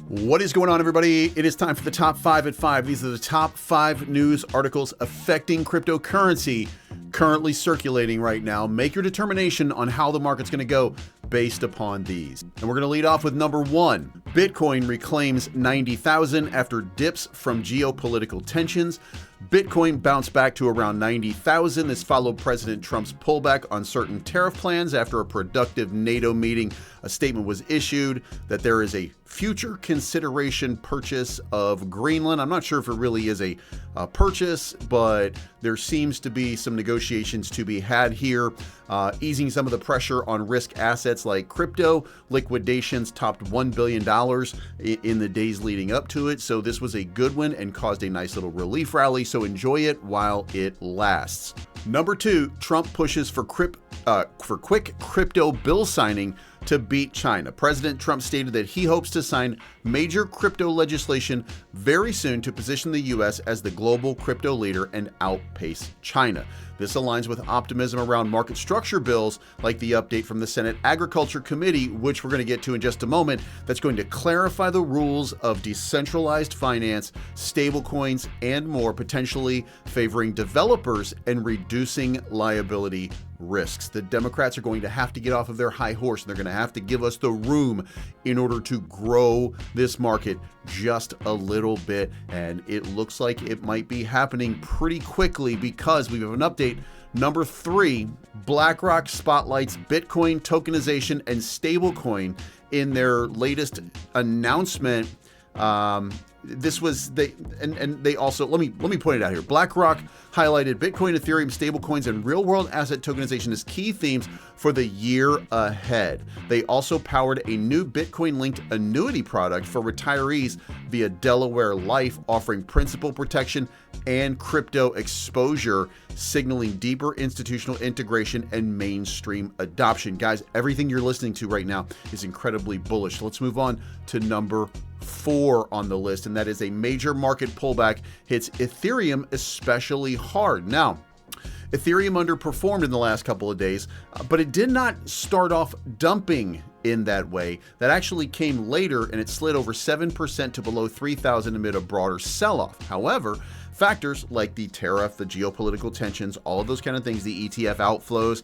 What is going on, everybody? It is time for the top 5 at 5. These are the top 5 news articles affecting cryptocurrency currently circulating right now. Make your determination on how the market's going to go based upon these. And we're going to lead off with number 1. Bitcoin reclaims 90,000 after dips from geopolitical tensions. Bitcoin bounced back to around 90,000. This followed President Trump's pullback on certain tariff plans after a productive NATO meeting. A statement was issued that there is a future consideration purchase of Greenland. I'm not sure if it really is a purchase, but there seems to be some negotiations to be had here, easing some of the pressure on risk assets like crypto. Liquidations topped $1 billion in the days leading up to it. So this was a good one and caused a nice little relief rally. So enjoy it while it lasts. Number 2, Trump pushes for quick crypto bill signing to beat China. President Trump stated that he hopes to sign major crypto legislation very soon to position the U.S. as the global crypto leader and outpace China. This aligns with optimism around market structure bills like the update from the Senate Agriculture Committee, which we're going to get to in just a moment, that's going to clarify the rules of decentralized finance, stablecoins, and more, potentially favoring developers and reducing liability risks. The Democrats are going to have to get off of their high horse, and they're going to have to give us the room in order to grow this market just a little bit. And it looks like it might be happening pretty quickly because we have an update. Number 3, BlackRock spotlights Bitcoin tokenization and stablecoin in their latest announcement. This was they also let me point it out here. BlackRock highlighted Bitcoin, Ethereum, stablecoins, and real-world asset tokenization as key themes for the year ahead. They also powered a new Bitcoin-linked annuity product for retirees via Delaware Life, offering principal protection and crypto exposure, signaling deeper institutional integration and mainstream adoption. Guys, everything you're listening to right now is incredibly bullish. Let's move on to number 4 on the list, and that is a major market pullback hits Ethereum especially hard. Now, Ethereum underperformed in the last couple of days, but it did not start off dumping in that way. That actually came later, and it slid over 7% to below 3,000 amid a broader sell-off. However, factors like the tariff, the geopolitical tensions, all of those kind of things, the ETF outflows,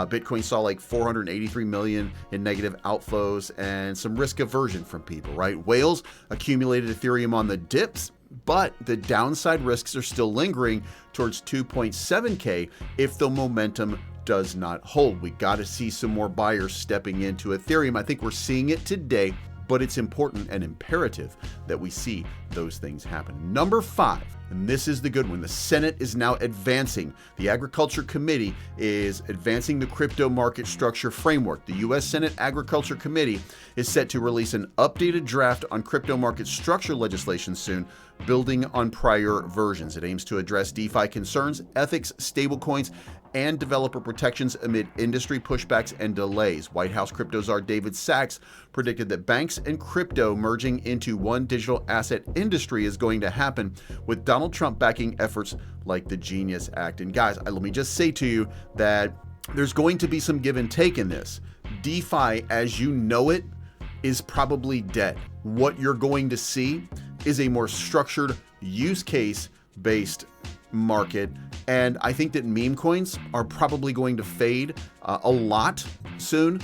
Bitcoin saw like 483 million in negative outflows and some risk aversion from people, right? Whales accumulated Ethereum on the dips, but the downside risks are still lingering towards 2.7K if the momentum does not hold. We got to see some more buyers stepping into Ethereum. I think we're seeing it today, but it's important and imperative that we see those things happen. Number 5, and this is the good one. The Senate is now advancing. The Agriculture Committee is advancing the crypto market structure framework. The U.S. Senate Agriculture Committee is set to release an updated draft on crypto market structure legislation soon, building on prior versions. It aims to address DeFi concerns, ethics, stablecoins, and developer protections amid industry pushbacks and delays. White House crypto czar David Sachs predicted that banks and crypto merging into one digital asset industry is going to happen, with Donald Trump backing efforts like the Genius Act. And guys, let me just say to you that there's going to be some give and take in this. DeFi, as you know it, is probably dead. What you're going to see is a more structured, use case based market, and I think that meme coins are probably going to fade a lot soon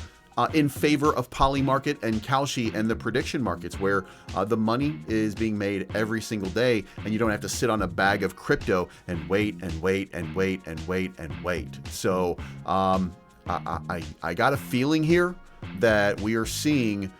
in favor of Poly Market and Kalshi and the prediction markets, where the money is being made every single day, and you don't have to sit on a bag of crypto and wait and wait and wait and wait and wait. So I got a feeling here that we are seeing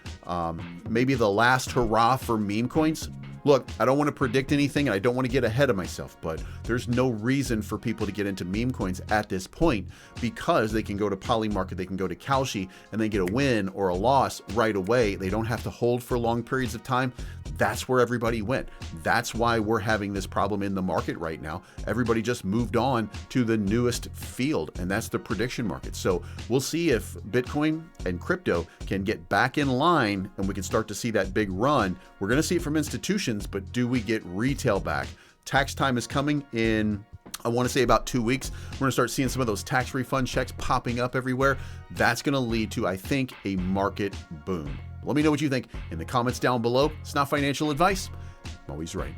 maybe the last hurrah for meme coins. Look, I don't want to predict anything, and I don't want to get ahead of myself, but there's no reason for people to get into meme coins at this point, because they can go to Poly Market, they can go to Kalshi, and then get a win or a loss right away. They don't have to hold for long periods of time. That's where everybody went. That's why we're having this problem in the market right now. Everybody just moved on to the newest field, and that's the prediction market. So we'll see if Bitcoin and crypto can get back in line, and we can start to see that big run. We're going to see it from institutions, but do we get retail back? Tax time is coming in, I want to say, about 2 weeks. We're going to start seeing some of those tax refund checks popping up everywhere. That's going to lead to, I think, a market boom. Let me know what you think in the comments down below. It's not financial advice. I'm always right.